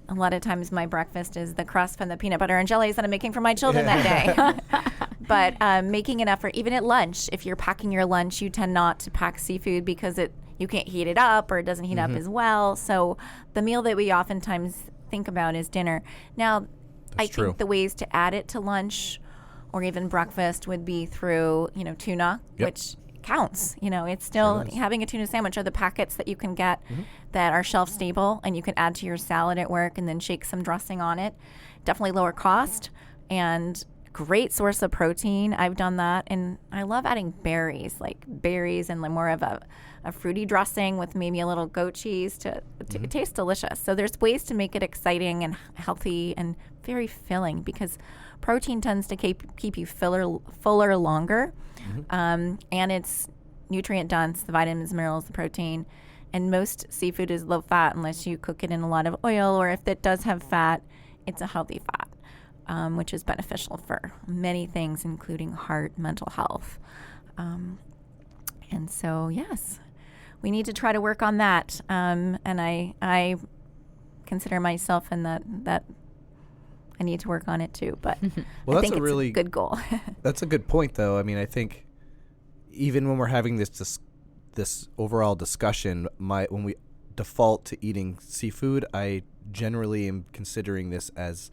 A lot of times my breakfast is the crust from the peanut butter and jellies that I'm making for my children that day. But making an effort, even at lunch, if you're packing your lunch, you tend not to pack seafood because you can't heat it up, or it doesn't heat up as well. So the meal that we oftentimes think about is dinner. Now, I think the ways to add it to lunch or even breakfast would be through, tuna, which counts. It's still having a tuna sandwich, or the packets that you can get that are shelf stable and you can add to your salad at work and then shake some dressing on it. Definitely lower cost and great source of protein. I've done that. And I love adding berries and like more of a fruity dressing with maybe a little goat cheese. It tastes delicious. So there's ways to make it exciting and healthy and very filling, because protein tends to keep you fuller longer. And it's nutrient dense, the vitamins, minerals, the protein. And most seafood is low fat unless you cook it in a lot of oil, or if it does have fat, it's a healthy fat, which is beneficial for many things, including heart, mental health. And so, yes, we need to try to work on that. And I consider myself in that I need to work on it too. But well, I think it's a good goal. That's a good point, though. I mean, I think even when we're having this overall discussion, when we default to eating seafood, I generally am considering this as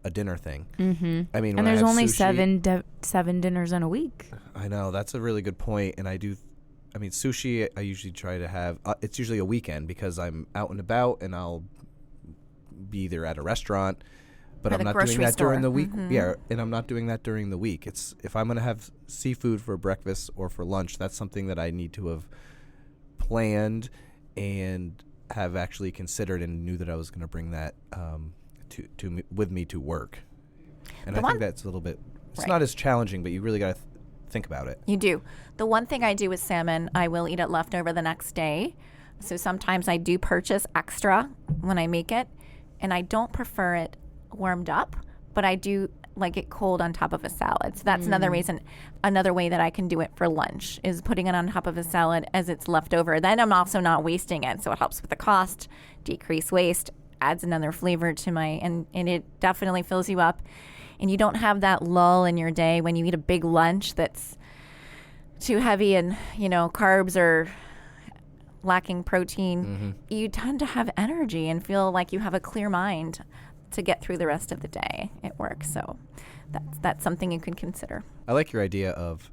a dinner thing. I mean, and there's only seven dinners in a week. I know, that's a really good point. And sushi I usually try to have, it's usually a weekend because I'm out and about and I'll be either at a restaurant, but I'm not doing that during the week. Yeah, and I'm not doing that during the week. It's if I'm going to have seafood for breakfast or for lunch, that's something that I need to have planned and have actually considered and knew that I was going to bring that with me to work. And I think that's a little bit, it's not as challenging, but you really got to think about it. You do. The one thing I do with salmon, I will eat it leftover the next day. So sometimes I do purchase extra when I make it, and I don't prefer it warmed up, but I do like it cold on top of a salad. So that's another way that I can do it for lunch is putting it on top of a salad as it's left over. Then I'm also not wasting it. So it helps with the cost, decrease waste, adds another flavor to and it definitely fills you up. And you don't have that lull in your day when you eat a big lunch that's too heavy and, carbs are lacking protein. You tend to have energy and feel like you have a clear mind to get through the rest of the day at work. So that's something you can consider. I like your idea of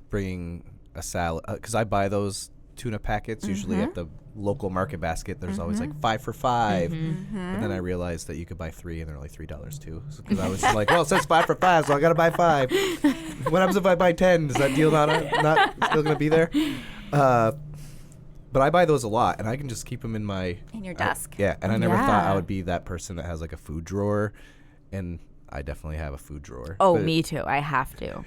bringing a salad, because I buy those tuna packets usually at the local market basket. There's always like 5 for $5. But then I realized that you could buy 3 and they're only $3 too. Because I was like, well, it says 5 for $5, so I got to buy 5. What happens if I buy 10? Is that deal not still going to be there? But I buy those a lot, and I can just keep them in your desk. Yeah, and I never thought I would be that person that has like a food drawer, and I definitely have a food drawer. Oh, me too. I have to.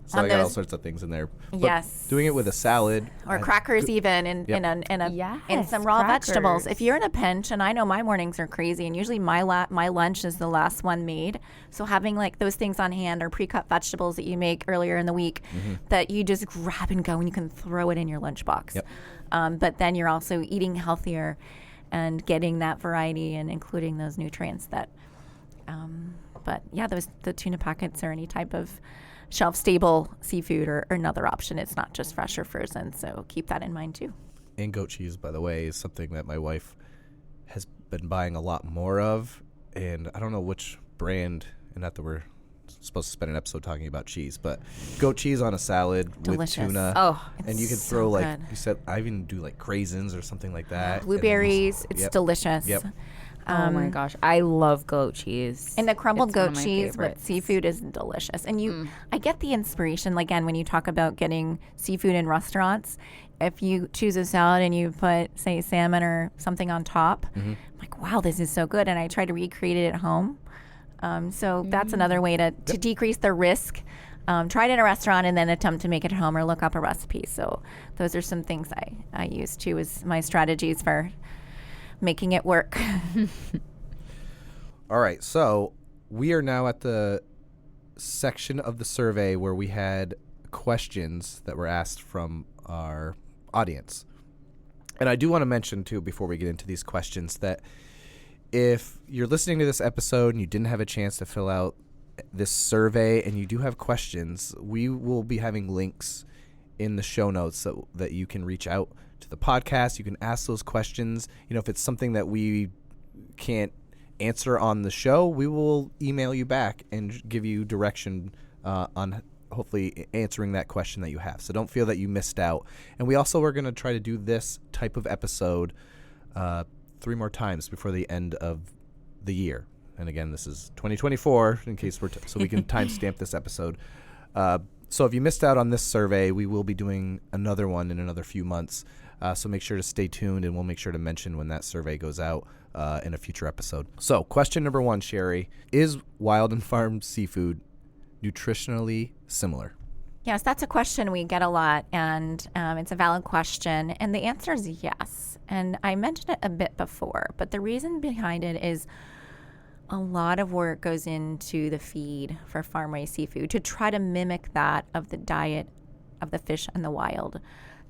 So I got all sorts of things in there. But yes. Doing it with a salad. Or crackers even, and some raw vegetables. If you're in a pinch, and I know my mornings are crazy, and usually my lunch is the last one made. So having like those things on hand or pre-cut vegetables that you make earlier in the week that you just grab and go and you can throw it in your lunchbox. Yep. But then you're also eating healthier and getting that variety and including those nutrients that, the tuna packets or any type of shelf-stable seafood or another option. It's not just fresh or frozen, so keep that in mind too. And goat cheese, by the way, is something that my wife has been buying a lot more of, and I don't know which brand, and not that we're supposed to spend an episode talking about cheese, but goat cheese on a salad Delicious. With tuna. Oh, and you can so throw good. you said, I even do like craisins or something like that. Blueberries, it's delicious. Yep. Oh my gosh, I love goat cheese. And the crumbled It's one goat of my cheese favorites. with seafood is delicious. And I get the inspiration, again, when you talk about getting seafood in restaurants. If you choose a salad and you put, say, salmon or something on top, I'm like, wow, this is so good. And I try to recreate it at home. So that's another way to decrease the risk. Try it in a restaurant and then attempt to make it at home or look up a recipe. So those are some things I use too as my strategies for making it work. All right, so we are now at the section of the survey where we had questions that were asked from our audience. And I do want to mention, too, before we get into these questions, that if you're listening to this episode and you didn't have a chance to fill out this survey and you do have questions, we will be having links in the show notes that you can reach out to the podcast. You can ask those questions. If it's something that we can't answer on the show, we will email you back and give you direction on hopefully answering that question that you have. So don't feel that you missed out. And we also are going to try to do this type of episode 3 more times before the end of the year. and again, this is 2024 in case so we can timestamp this episode. So if you missed out on this survey, we will be doing another one in another few months. So make sure to stay tuned, and we'll make sure to mention when that survey goes out in a future episode. So question number 1, Sherri, is wild and farmed seafood nutritionally similar? Yes, that's a question we get a lot, and it's a valid question. And the answer is yes. And I mentioned it a bit before, but the reason behind it is a lot of work goes into the feed for farm-raised seafood to try to mimic that of the diet of the fish in the wild.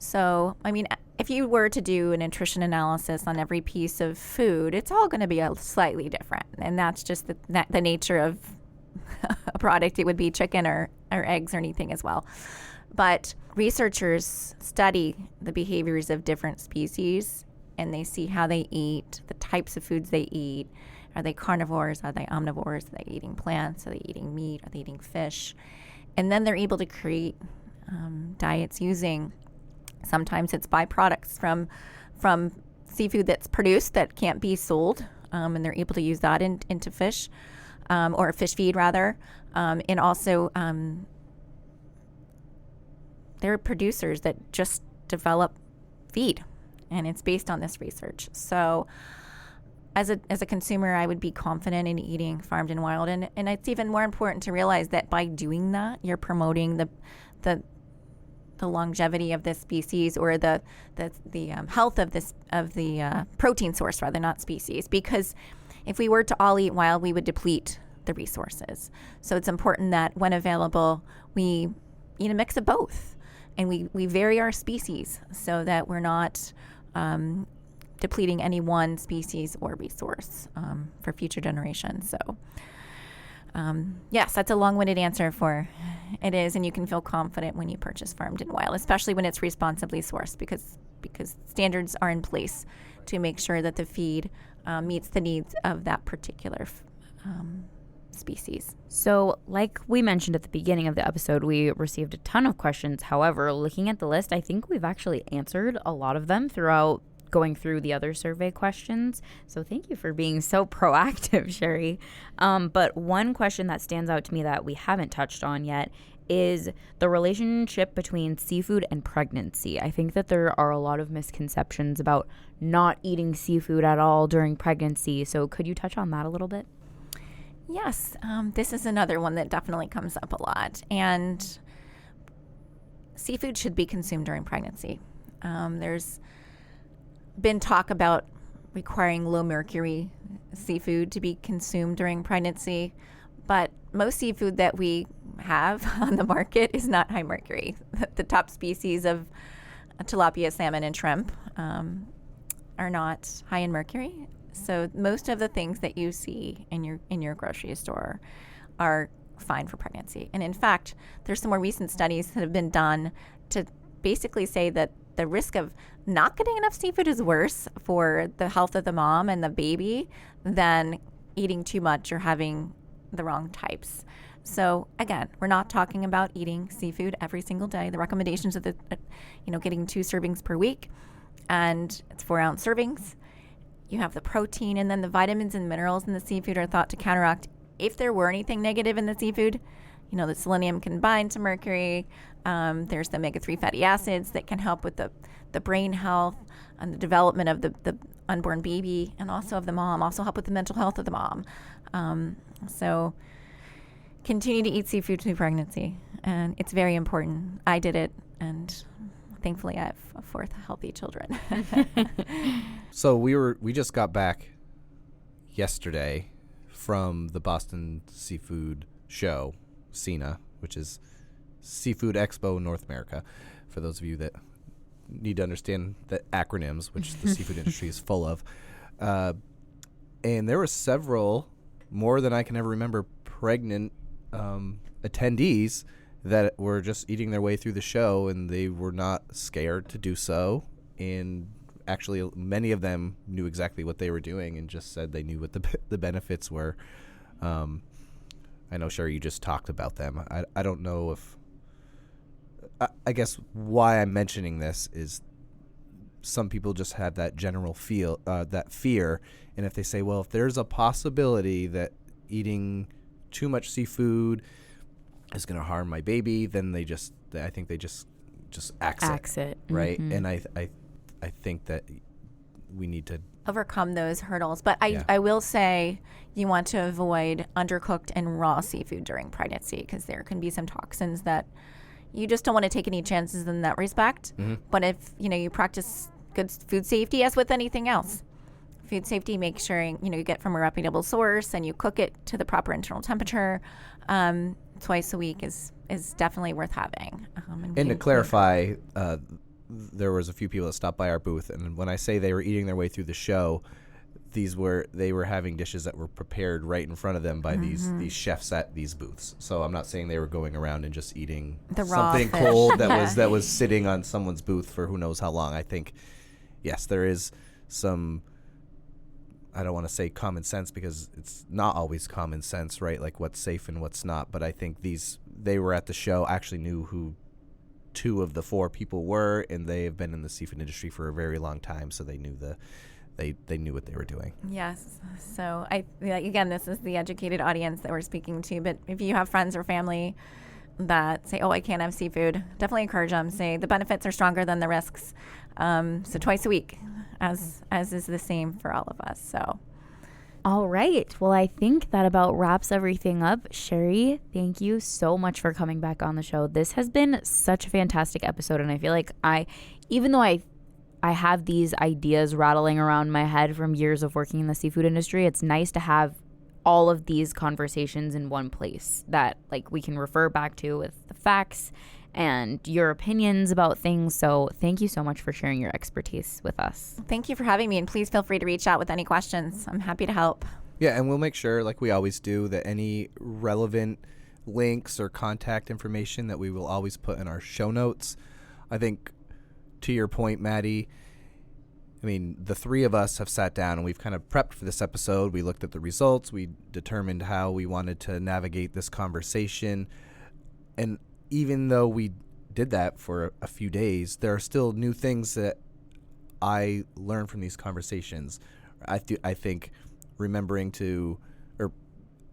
So, I mean, if you were to do a nutrition analysis on every piece of food, it's all going to be slightly different. And that's just the nature of a product. It would be chicken or eggs or anything as well. But researchers study the behaviors of different species, and they see how they eat, the types of foods they eat. Are they carnivores? Are they omnivores? Are they eating plants? Are they eating meat? Are they eating fish? And then they're able to create diets using, sometimes it's byproducts from seafood that's produced that can't be sold, and they're able to use that into fish, or fish feed rather. And also, there are producers that just develop feed, and it's based on this research. So as a consumer, I would be confident in eating farmed and wild. And it's even more important to realize that by doing that, you're promoting the longevity of this species, or the health of the protein source rather, not species. Because if we were to all eat wild, we would deplete the resources. So it's important that when available, we eat a mix of both, and we vary our species so that we're not depleting any one species or resource for future generations. So yes, that's a long-winded answer for it is, and you can feel confident when you purchase farmed and wild, especially when it's responsibly sourced, because standards are in place to make sure that the feed meets the needs of that particular species. So like we mentioned at the beginning of the episode, we received a ton of questions. However, looking at the list, I think we've actually answered a lot of them throughout going through the other survey questions. So thank you for being so proactive, Sherri. But one question that stands out to me that we haven't touched on yet is the relationship between seafood and pregnancy. I think that there are a lot of misconceptions about not eating seafood at all during pregnancy. So could you touch on that a little bit? Yes, this is another one that definitely comes up a lot. And seafood should be consumed during pregnancy. There's been talk about requiring low mercury seafood to be consumed during pregnancy, but most seafood that we have on the market is not high mercury. The top species of tilapia, salmon, and shrimp are not high in mercury. So most of the things that you see in your grocery store are fine for pregnancy. And in fact, there's some more recent studies that have been done to basically say that the risk of not getting enough seafood is worse for the health of the mom and the baby than eating too much or having the wrong types. So again, we're not talking about eating seafood every single day. The recommendations of getting 2 servings per week, and it's 4-ounce servings. You have the protein, and then the vitamins and minerals in the seafood are thought to counteract if there were anything negative in the seafood. The selenium can bind to mercury. There's the omega-3 fatty acids that can help with the brain health and the development of the unborn baby, and also of the mom, also help with the mental health of the mom. So continue to eat seafood through pregnancy, and it's very important. I did it, and thankfully I have 4 healthy children. So we just got back yesterday from the Boston Seafood Show, SENA, which is Seafood Expo North America, for those of you that need to understand the acronyms, which the seafood industry is full of. And there were several, more than I can ever remember, pregnant attendees that were just eating their way through the show, and they were not scared to do so. And actually, many of them knew exactly what they were doing and just said they knew what the benefits were. I know, Sherri, you just talked about them. I don't know if... I guess why I'm mentioning this is some people just have that general that fear. And if they say, well, if there's a possibility that eating too much seafood is going to harm my baby, then I think they just axe it. Right. Mm-hmm. And I think that we need to overcome those hurdles. But I will say you want to avoid undercooked and raw seafood during pregnancy, because there can be some toxins that you just don't want to take any chances in that respect. Mm-hmm. But if you practice good food safety, as with anything else, food safety, make sure you get from a reputable source and you cook it to the proper internal temperature. Twice a week is definitely worth having. And to clarify, there was a few people that stopped by our booth, and when I say they were eating their way through the show, they were having dishes that were prepared right in front of them by these chefs at these booths. So I'm not saying they were going around and just eating something cold that was sitting on someone's booth for who knows how long. I think, yes, there is some, I don't want to say common sense, because it's not always common sense, right? Like what's safe and what's not. But I think they were at the show, actually knew who 2 of the 4 people were, and they have been in the seafood industry for a very long time, so they knew they knew what they were doing. Yes. So again, this is the educated audience that we're speaking to. But if you have friends or family that say, "Oh, I can't have seafood," definitely encourage them. Say the benefits are stronger than the risks. So twice a week, as is the same for all of us. So. All right. Well, I think that about wraps everything up. Sherri, thank you so much for coming back on the show. This has been such a fantastic episode, and I feel like even though I have these ideas rattling around my head from years of working in the seafood industry, it's nice to have all of these conversations in one place that we can refer back to with the facts and your opinions about things. So thank you so much for sharing your expertise with us. Thank you for having me, and please feel free to reach out with any questions. I'm happy to help. Yeah, and we'll make sure, like we always do, that any relevant links or contact information that we will always put in our show notes. I think, to your point, Maddie, I mean, the 3 of us have sat down and we've kind of prepped for this episode. We looked at the results. We determined how we wanted to navigate this conversation. And even though we did that for a few days, there are still new things that I learned from these conversations. I think remembering or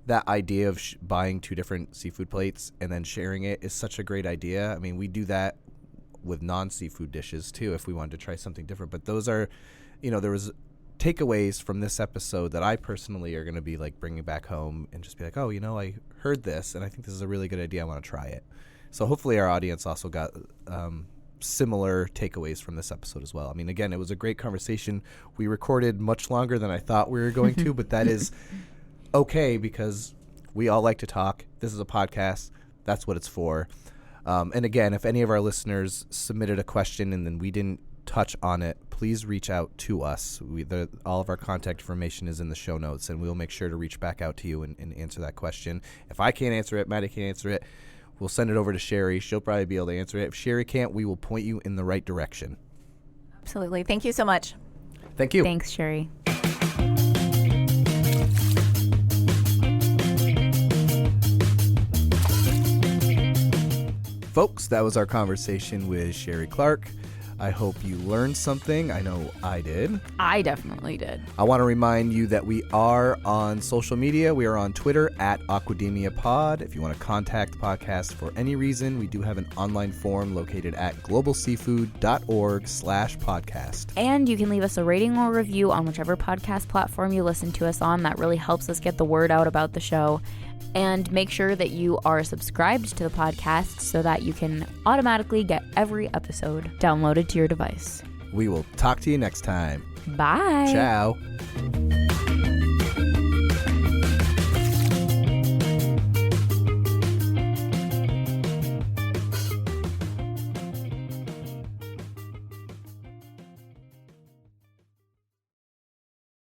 that idea of buying 2 different seafood plates and then sharing it is such a great idea. I mean, we do that with non-seafood dishes too if we wanted to try something different. But those are, there was takeaways from this episode that I personally are going to be bringing back home and just be like, oh, I heard this and I think this is a really good idea. I want to try it. So hopefully our audience also got similar takeaways from this episode as well. I mean, again, it was a great conversation. We recorded much longer than I thought we were going to, but that is okay because we all like to talk. This is a podcast. That's what it's for. And again, if any of our listeners submitted a question and then we didn't touch on it, please reach out to us. All of our contact information is in the show notes, and we'll make sure to reach back out to you and answer that question. If I can't answer it, Maddie can't answer it, we'll send it over to Sherri. She'll probably be able to answer it. If Sherri can't, we will point you in the right direction. Absolutely. Thank you so much. Thank you. Thanks, Sherri. Folks, that was our conversation with Sherri Clerk. I hope you learned something. I know I did. I definitely did. I want to remind you that we are on social media. We are on Twitter at Aquademia Pod. If you want to contact the podcast for any reason, we do have an online form located at globalseafood.org/podcast. And you can leave us a rating or review on whichever podcast platform you listen to us on. That really helps us get the word out about the show. And make sure that you are subscribed to the podcast so that you can automatically get every episode downloaded to your device. We will talk to you next time. Bye. Ciao.